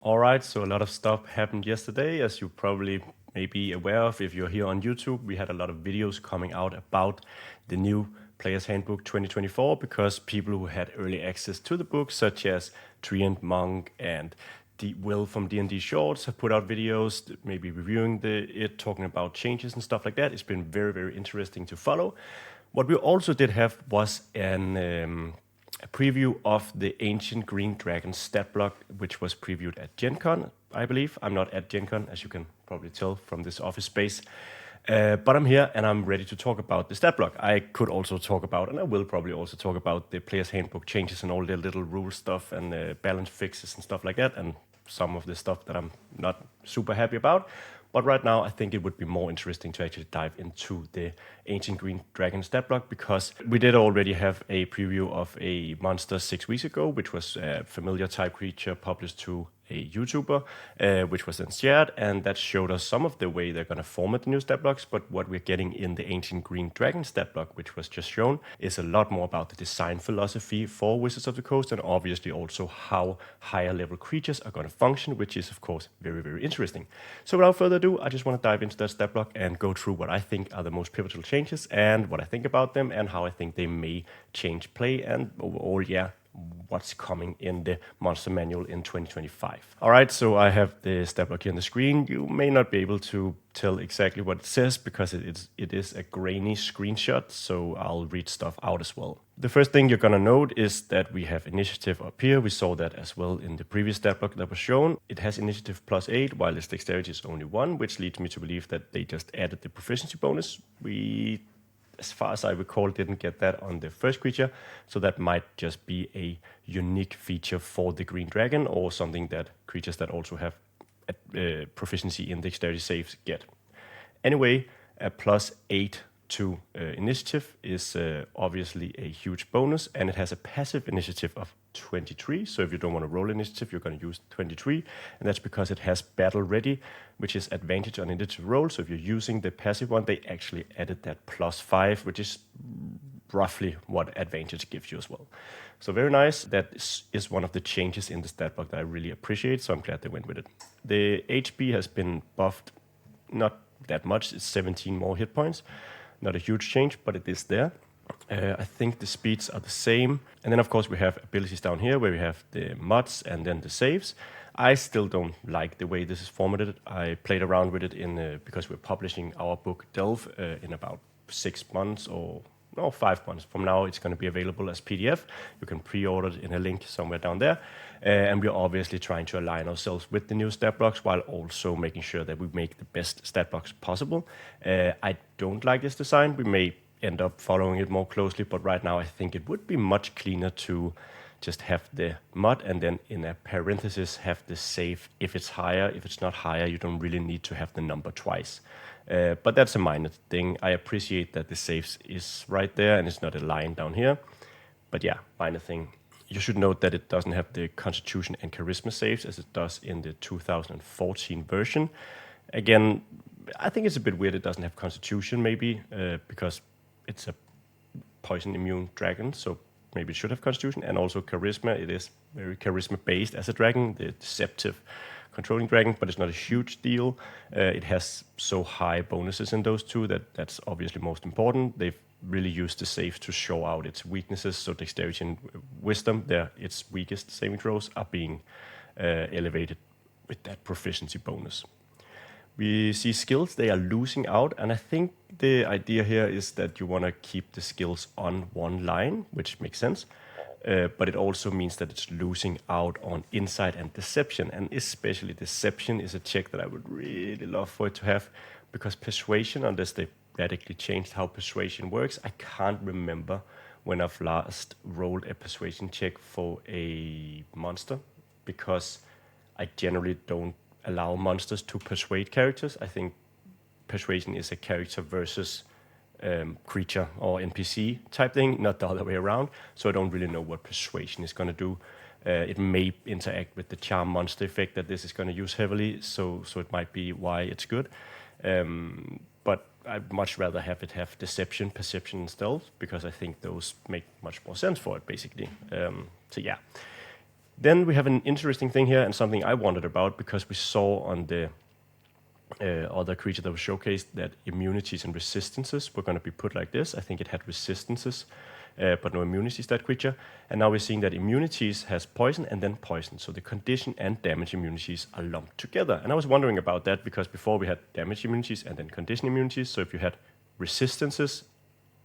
All right, so a lot of stuff happened yesterday, as you probably may be aware of if you're here on YouTube. We had a lot of videos coming out about the new Player's Handbook 2024 because people who had early access to the book, such as Tree and Monk and Will from D&D Shorts, have put out videos, maybe reviewing it, talking about changes and stuff like that. It's been very, very interesting to follow. What we also did have was a preview of the Ancient Green Dragon Statblock, which was previewed at Gen Con, I believe. I'm not at Gen Con, as you can probably tell from this office space. But I'm here and I'm ready to talk about the Statblock. I could also talk about, and I will probably also talk about the Player's Handbook changes and all the little rule stuff and balance fixes and stuff like that, and some of the stuff that I'm not super happy about. But right now, I think it would be more interesting to actually dive into the Ancient Green Dragon Statblock because we did already have a preview of a monster 6 weeks ago, which was a familiar type creature published to a YouTuber, which was then shared, and that showed us some of the way they're going to format the new stat blocks. But what we're getting in the Ancient Green Dragon stat block, which was just shown, is a lot more about the design philosophy for Wizards of the Coast, and obviously also how higher level creatures are going to function, which is of course very, very interesting. So without further ado, I just want to dive into that stat block and go through what I think are the most pivotal changes and what I think about them and how I think they may change play and overall, what's coming in the monster manual in 2025. All right, so I have the stat block here on the screen. You may not be able to tell exactly what it says because it is a grainy screenshot, so I'll read stuff out as well. The first thing you're going to note is that we have initiative up here. We saw that as well in the previous stat block that was shown. It has initiative +8, while its dexterity is only 1, which leads me to believe that they just added the proficiency bonus. We, as far as I recall, didn't get that on the first creature, so that might just be a unique feature for the Green Dragon or something that creatures that also have proficiency in dexterity saves get. Anyway, a +8 to initiative is obviously a huge bonus, and it has a passive initiative of 23. So if you don't want to roll initiative, you're going to use 23, and that's because it has battle ready, which is advantage on initiative roll. So if you're using the passive one, they actually added that +5, which is roughly what advantage gives you as well. So very nice. That is one of the changes in the stat block that I really appreciate, so I'm glad they went with it. The HP has been buffed, not that much. It's 17 more hit points. Not a huge change, but it is there. I think the speeds are the same. And then, of course, we have abilities down here where we have the mods and then the saves. I still don't like the way this is formatted. I played around with it because we're publishing our book Delve in about 6 months or 5 months from now. It's going to be available as PDF. You can pre-order it in a link somewhere down there. And we're obviously trying to align ourselves with the new stat blocks while also making sure that we make the best stat blocks possible. I don't like this design. We may end up following it more closely, but right now I think it would be much cleaner to just have the mod and then in a parenthesis have the save if it's higher. If it's not higher, you don't really need to have the number twice. But that's a minor thing. I appreciate that the saves is right there and it's not a line down here. But yeah, minor thing. You should note that it doesn't have the Constitution and Charisma saves as it does in the 2014 version. Again, I think it's a bit weird it doesn't have Constitution maybe because it's a poison immune dragon, so maybe it should have Constitution, and also Charisma. It is very Charisma based as a dragon, the deceptive controlling dragon, but it's not a huge deal. It has so high bonuses in those two that's obviously most important. They've really used the saves to show out its weaknesses, so dexterity and wisdom, its weakest saving throws, are being elevated with that proficiency bonus. We see skills, they are losing out, and I think the idea here is that you want to keep the skills on one line, which makes sense, but it also means that it's losing out on insight and deception, and especially deception is a check that I would really love for it to have, because persuasion, unless they radically changed how persuasion works, I can't remember when I've last rolled a persuasion check for a monster, because I generally don't allow monsters to persuade characters. I think persuasion is a character versus creature or NPC type thing, not the other way around. So I don't really know what persuasion is going to do. It may interact with the charm monster effect that this is going to use heavily, so it might be why it's good. But I'd much rather have it have deception, perception, and stealth, because I think those make much more sense for it, basically. So yeah. Then we have an interesting thing here and something I wondered about because we saw on the other creature that was showcased that immunities and resistances were going to be put like this. I think it had resistances, but no immunities, that creature. And now we're seeing that immunities has poison and then poison. So the condition and damage immunities are lumped together. And I was wondering about that because before we had damage immunities and then condition immunities. So if you had resistances,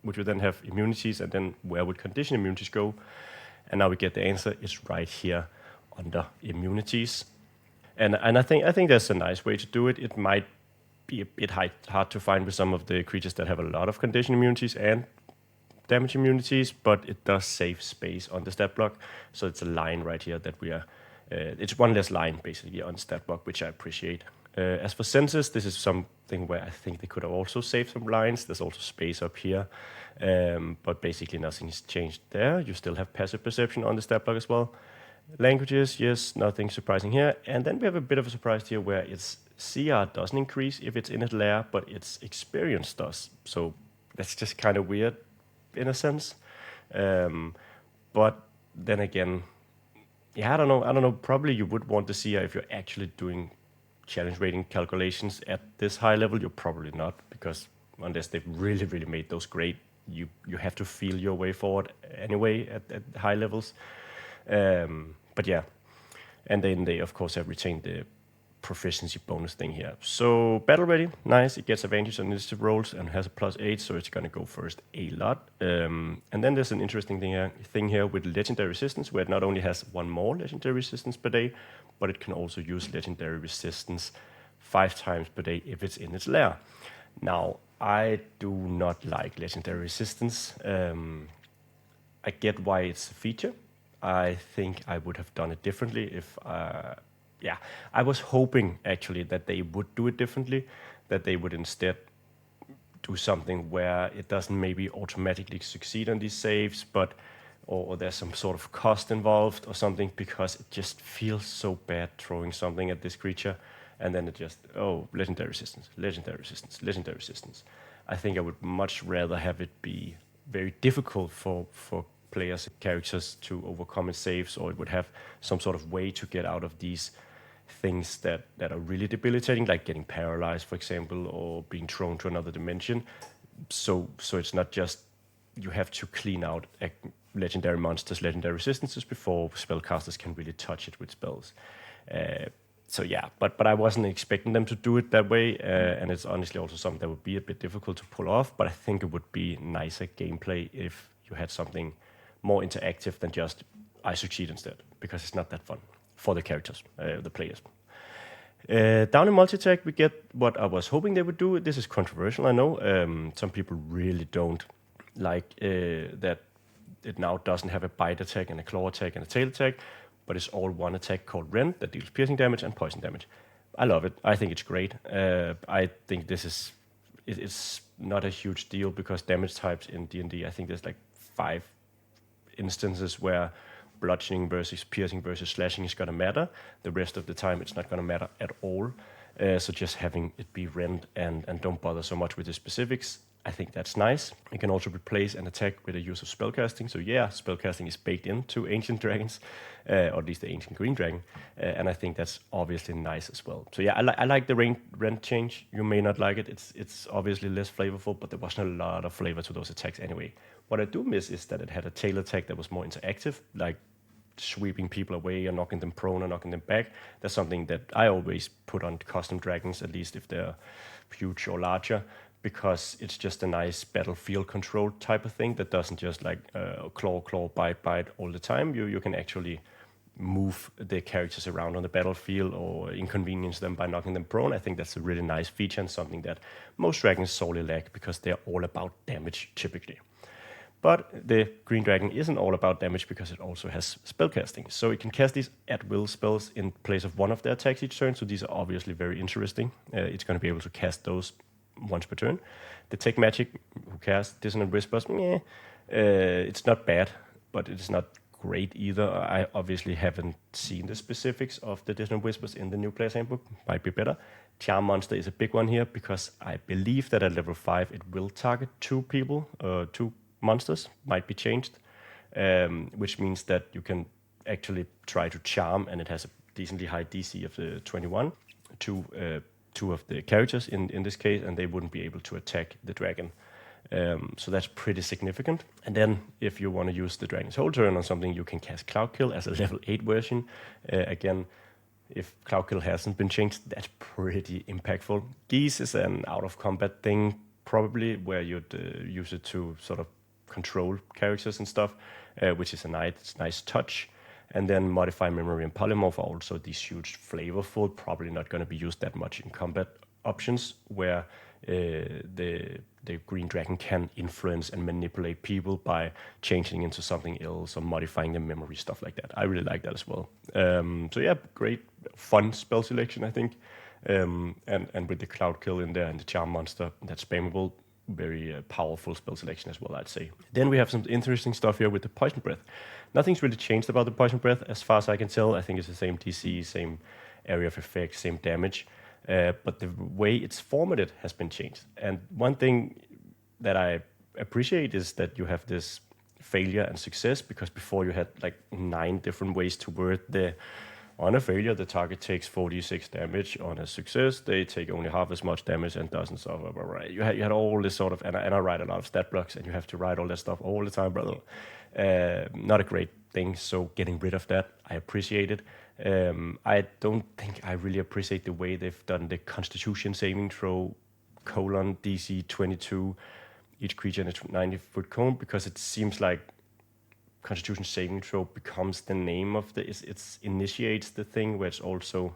would you then have immunities, and then where would condition immunities go? And now we get the answer. It's right here under immunities. And I think that's a nice way to do it. It might be a bit hard to find with some of the creatures that have a lot of condition immunities and damage immunities, but it does save space on the stat block. So it's a line right here that we are. It's one less line basically on stat block, which I appreciate. As for senses, this is something where I think they could have also saved some lines. There's also space up here, but basically nothing's changed there. You still have passive perception on the stat block as well. Languages, yes, nothing surprising here. And then we have a bit of a surprise here where its CR doesn't increase if it's in a Lair, but its experience does. So that's just kind of weird in a sense. But then again, yeah, I don't know. Probably you would want to see if you're actually doing challenge rating calculations at this high level. You're probably not, because unless they've really made those great, you have to feel your way forward anyway at high levels. But yeah, and then they of course have retained the proficiency bonus thing here. So battle ready, nice. It gets advantage on initiative rolls and has a +8, so it's gonna go first a lot. And then there's an interesting thing here with legendary resistance, where it not only has one more legendary resistance per day, but it can also use legendary resistance 5 times per day if it's in its lair. Now, I do not like legendary resistance. I get why it's a feature. I think I would have done it differently if, I was hoping actually that they would do it differently, that they would instead do something where it doesn't maybe automatically succeed on these saves, or there's some sort of cost involved or something, because it just feels so bad throwing something at this creature and then it just, legendary resistance, legendary resistance, legendary resistance. I think I would much rather have it be very difficult for players, characters to overcome its saves, or it would have some sort of way to get out of these things that are really debilitating, like getting paralyzed, for example, or being thrown to another dimension. So it's not just you have to clean out legendary monsters, legendary resistances before spellcasters can really touch it with spells. But I wasn't expecting them to do it that way, and it's honestly also something that would be a bit difficult to pull off, but I think it would be nicer gameplay if you had something more interactive than just I succeed instead, because it's not that fun for the characters, the players. Down in multi-attack, we get what I was hoping they would do. This is controversial, I know. Some people really don't like that it now doesn't have a bite attack and a claw attack and a tail attack, but it's all one attack called Rend that deals piercing damage and poison damage. I love it. I think it's great. I think it's not a huge deal, because damage types in D&D, I think there's like 5 instances where bludgeoning versus piercing versus slashing is going to matter. The rest of the time, it's not going to matter at all. So just having it be Rend and don't bother so much with the specifics, I think that's nice. It can also replace an attack with a use of spellcasting. So yeah, spellcasting is baked into Ancient Dragons, or at least the Ancient Green Dragon. And I think that's obviously nice as well. So yeah, I like the Rend change. You may not like it. It's obviously less flavorful, but there wasn't a lot of flavor to those attacks anyway. What I do miss is that it had a tail attack that was more interactive, like sweeping people away or knocking them prone or knocking them back. That's something that I always put on custom dragons, at least if they're huge or larger, because it's just a nice battlefield control type of thing that doesn't just like claw, bite all the time. You can actually move the characters around on the battlefield or inconvenience them by knocking them prone. I think that's a really nice feature and something that most dragons sorely lack, because they're all about damage typically. But the Green Dragon isn't all about damage, because it also has spellcasting. So it can cast these at-will spells in place of one of their attacks each turn, so these are obviously very interesting. It's going to be able to cast those once per turn. Detect Magic, who casts Dissonant Whispers, it's not bad, but it's not great either. I obviously haven't seen the specifics of the Dissonant Whispers in the new Player's Handbook. Might be better. Charm Monster is a big one here, because I believe that at level 5 it will target 2 people, 2 monsters, might be changed, which means that you can actually try to charm, and it has a decently high DC of the 21 to two of the characters in this case, and they wouldn't be able to attack the dragon. So that's pretty significant. And then if you want to use the dragon's whole turn on something, you can cast Cloud Kill as a level 8 version. Again, if Cloud Kill hasn't been changed, that's pretty impactful. Geese is an out-of-combat thing, probably, where you'd use it to sort of control characters and stuff, which is a nice touch. And then Modify, Memory, and Polymorph are also these huge flavorful, probably not going to be used that much in combat options, where the green dragon can influence and manipulate people by changing into something else or modifying the memory, stuff like that. I really like that as well. So yeah, great, fun spell selection, I think. And with the Cloud Kill in there and the Charm Monster that's spammable, very powerful spell selection as well, I'd say. Then we have some interesting stuff here with the Poison Breath. Nothing's really changed about the Poison Breath as far as I can tell. I think it's the same DC, same area of effect, same damage. But the way it's formatted has been changed. And one thing that I appreciate is that you have this failure and success, because before you had like 9 different ways to word the, on a failure, the target takes 46 damage. On a success, they take only half as much damage and doesn't suffer. Right? You had all this sort of, and I write a lot of stat blocks, and you have to write all that stuff all the time, brother. Not a great thing, so getting rid of that, I appreciate it. I don't think I really appreciate the way they've done the Constitution saving throw, DC 22, each creature in a 90-foot cone, because it seems like Constitution saving throw becomes the name of the, it initiates the thing, where it's also,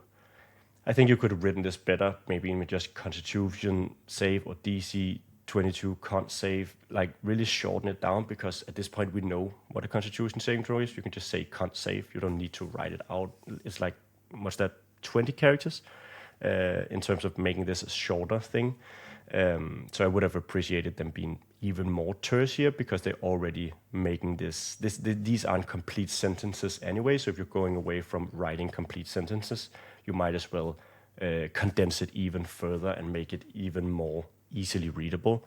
I think you could have written this better, maybe even just Constitution save or DC 22 con save, like really shorten it down, because at this point we know what a Constitution saving throw is. You can just say con save, you don't need to write it out. It's like, what's that, 20 characters in terms of making this a shorter thing. So I would have appreciated them being even more terse here, because they're already making these aren't complete sentences anyway. So if you're going away from writing complete sentences, you might as well condense it even further and make it even more easily readable,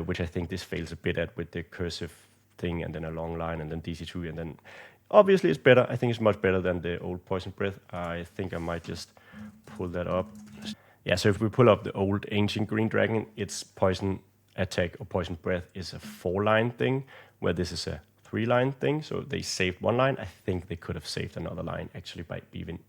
which I think this fails a bit at with the cursive thing and then a long line and then DC2, and then obviously it's better. I think it's much better than the old Poison Breath. I think I might just pull that up. Yeah, so if we pull up the old ancient green dragon, its poison attack or poison breath is a 4-line thing, where this is a 3-line thing. So they saved 1 line. I think they could have saved another line actually by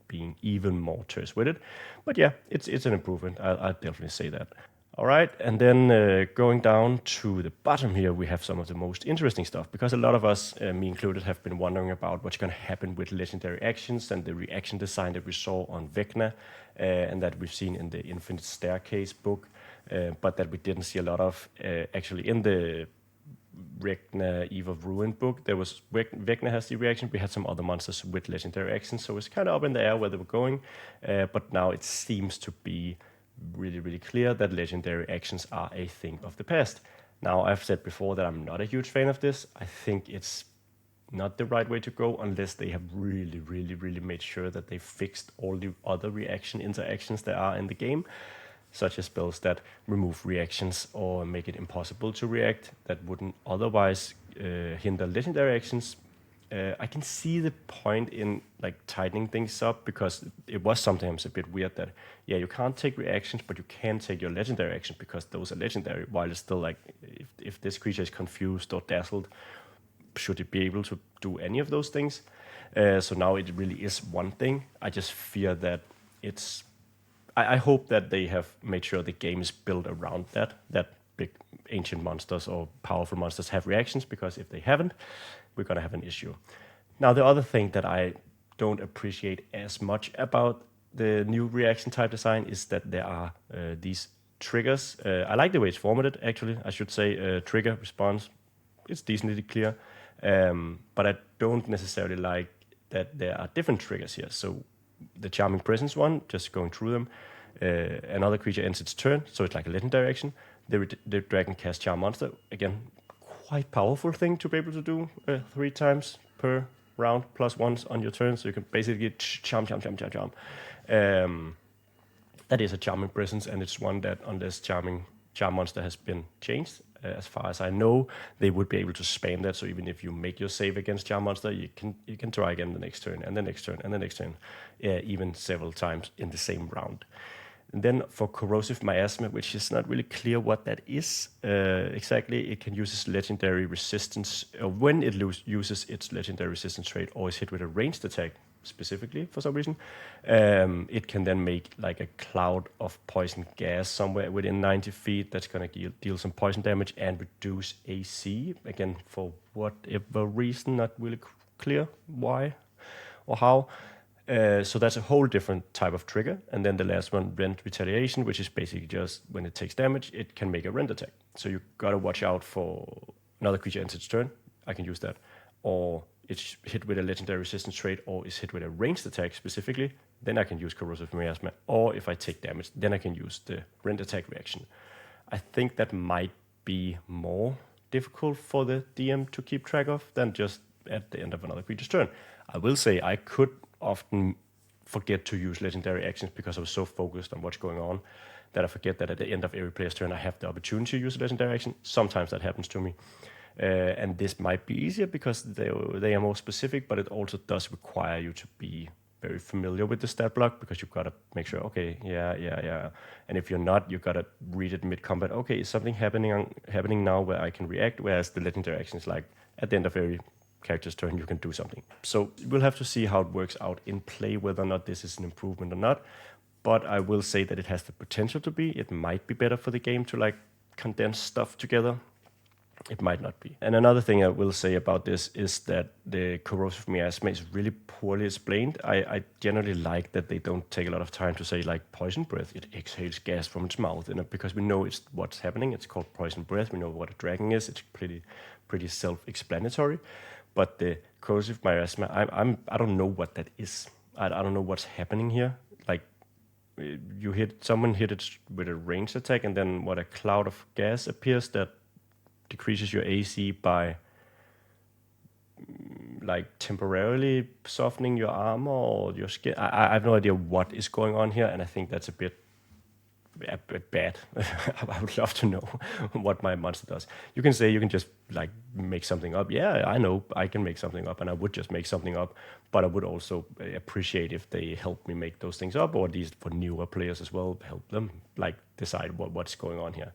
being even more terse with it. But yeah, it's an improvement. I'll definitely say that. All right, and then going down to the bottom here, we have some of the most interesting stuff, because a lot of us, me included, have been wondering about what's going to happen with legendary actions and the reaction design that we saw on Vecna, and that we've seen in the Infinite Staircase book, but that we didn't see a lot of actually in the Vecna Eve of Ruin book. There was Vecna has the reaction. We had some other monsters with legendary actions, so it's kind of up in the air where they were going, but now it seems to be really, really clear that legendary actions are a thing of the past. Now, I've said before that I'm not a huge fan of this. I think it's not the right way to go unless they have really, really, really made sure that they fixed all the other reaction interactions there are in the game, such as spells that remove reactions or make it impossible to react that wouldn't otherwise hinder legendary actions. I can see the point in like tightening things up, because it was sometimes a bit weird that, yeah, you can't take reactions, but you can take your legendary actions because those are legendary, while it's still like, if this creature is confused or dazzled, should it be able to do any of those things? So now it really is one thing. I just fear that it's, I hope that they have made sure the game is built around that big ancient monsters or powerful monsters have reactions, because if they haven't, we're going to have an issue. Now, the other thing that I don't appreciate as much about the new reaction type design is that there are these triggers. I like the way it's formatted, actually. I should say trigger, response, it's decently clear. But I don't necessarily like that there are different triggers here. So the Charming Presence one, just going through them, another creature ends its turn, so it's like a legendary action. The dragon casts Charm Monster, again, quite powerful thing to be able to do 3 times per round plus once on your turn, so you can basically charm. That is a Charming Presence, and it's one that, unless Charming Charm Monster has been changed. As far as I know, they would be able to spam that. So even if you make your save against Charm Monster, you can try again the next turn and the next turn and the next turn, even several times in the same round. And then for Corrosive Miasma, which is not really clear what that is exactly, it can use its legendary resistance, when it uses its legendary resistance trait or is hit with a ranged attack, specifically for some reason, it can then make like a cloud of poison gas somewhere within 90 feet that's going to deal some poison damage and reduce AC. Again, for whatever reason, not really clear why or how. So that's a whole different type of trigger. And then the last one, Rend Retaliation, which is basically just when it takes damage, it can make a rend attack. So you got to watch out for another creature ends its turn. I can use that. Or it's hit with a legendary resistance trait or is hit with a ranged attack specifically, then I can use Corrosive Miasma. Or if I take damage, then I can use the rend attack reaction. I think that might be more difficult for the DM to keep track of than just at the end of another creature's turn. I will say I could often forget to use legendary actions because I was so focused on what's going on that I forget that at the end of every player's turn I have the opportunity to use a legendary action. Sometimes that happens to me. And this might be easier because they are more specific, but it also does require you to be very familiar with the stat block because you've got to make sure, okay, yeah. And if you're not, you've got to read it mid-combat. Okay, is something happening now where I can react? Whereas the legendary action is like at the end of every character's turn, you can do something. So we'll have to see how it works out in play, whether or not this is an improvement or not. But I will say that it has the potential to be. It might be better for the game to like condense stuff together. It might not be. And another thing I will say about this is that the Corrosive Miasma is really poorly explained. I generally like that they don't take a lot of time to say like poison breath. It exhales gas from its mouth, because we know it's what's happening. It's called poison breath. We know what a dragon is. It's pretty self-explanatory. But the Corrosive Miasma, I don't know what that is. I don't know what's happening here. Like someone hit it with a ranged attack, and then a cloud of gas appears that decreases your AC by like temporarily softening your armor or your skin. I have no idea what is going on here, and I think that's a bit bad. I would love to know what my monster does. You can say you can just like make something up. Yeah, I know I can make something up, and I would just make something up, but I would also appreciate if they help me make those things up, or at least for newer players as well, help them like decide what's going on here.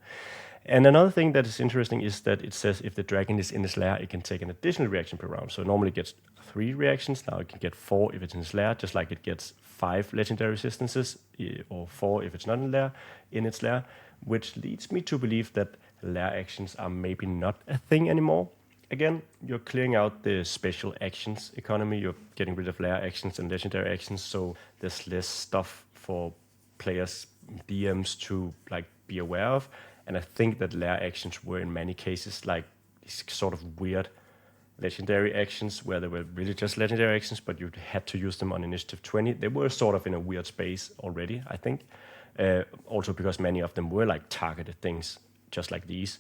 And another thing that is interesting is that it says if the dragon is in its lair, it can take an additional reaction per round. So it normally gets 3 reactions. Now it can get 4 if it's in its lair, just like it gets 5 legendary resistances, or 4 if it's not in its lair, which leads me to believe that lair actions are maybe not a thing anymore. Again, you're clearing out the special actions economy. You're getting rid of lair actions and legendary actions, so there's less stuff for players, DMs to like be aware of. And I think that lair actions were in many cases like these sort of weird legendary actions where they were really just legendary actions, but you had to use them on initiative 20. They were sort of in a weird space already, I think. Also because many of them were like targeted things, just like these.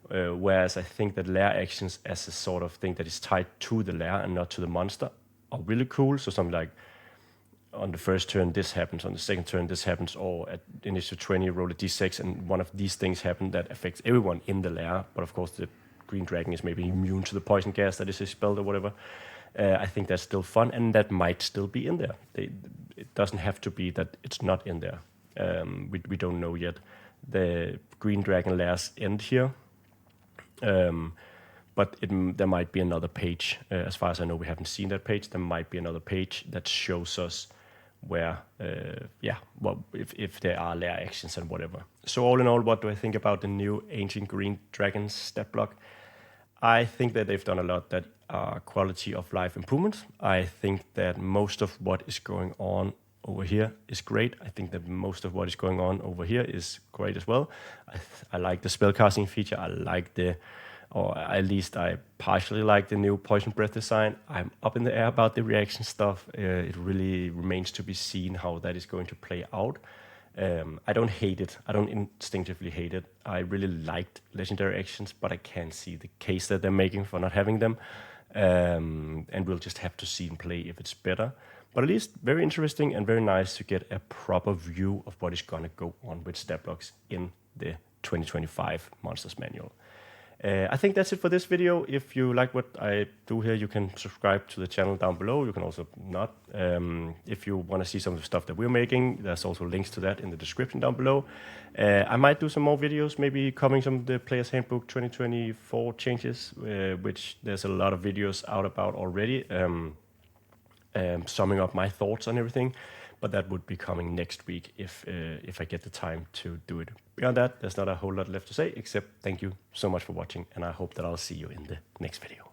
Whereas I think that lair actions as a sort of thing that is tied to the lair and not to the monster are really cool. So something like, on the first turn this happens, on the second turn this happens, or at initiative 20 roll a d6 and one of these things happen that affects everyone in the lair. But of course the green dragon is maybe immune to the poison gas that is expelled or whatever. I think that's still fun, and that might still be in there. It doesn't have to be that it's not in there. We don't know yet. The green dragon lairs end here. But there might be another page. As far as I know, we haven't seen that page. There might be another page that shows us where, if there are lair actions and whatever. So all in all, what do I think about the new Ancient Green Dragons stat block? I think that they've done a lot that are quality of life improvements. I think that most of what is going on over here is great. I think that most of what is going on over here is great as well. I like the spellcasting feature. I like or at least I partially like the new Poison Breath design. I'm up in the air about the reaction stuff. It really remains to be seen how that is going to play out. I don't hate it. I don't instinctively hate it. I really liked legendary actions, but I can see the case that they're making for not having them. And we'll just have to see in play if it's better. But at least very interesting and very nice to get a proper view of what is going to go on with stat blocks in the 2025 Monsters Manual. I think that's it for this video. If you like what I do here, you can subscribe to the channel down below. You can also not. If you want to see some of the stuff that we're making, there's also links to that in the description down below. I might do some more videos, maybe covering some of the Player's Handbook 2024 changes, which there's a lot of videos out about already, summing up my thoughts on everything. But that would be coming next week if I get the time to do it. Beyond that, there's not a whole lot left to say, except thank you so much for watching, and I hope that I'll see you in the next video.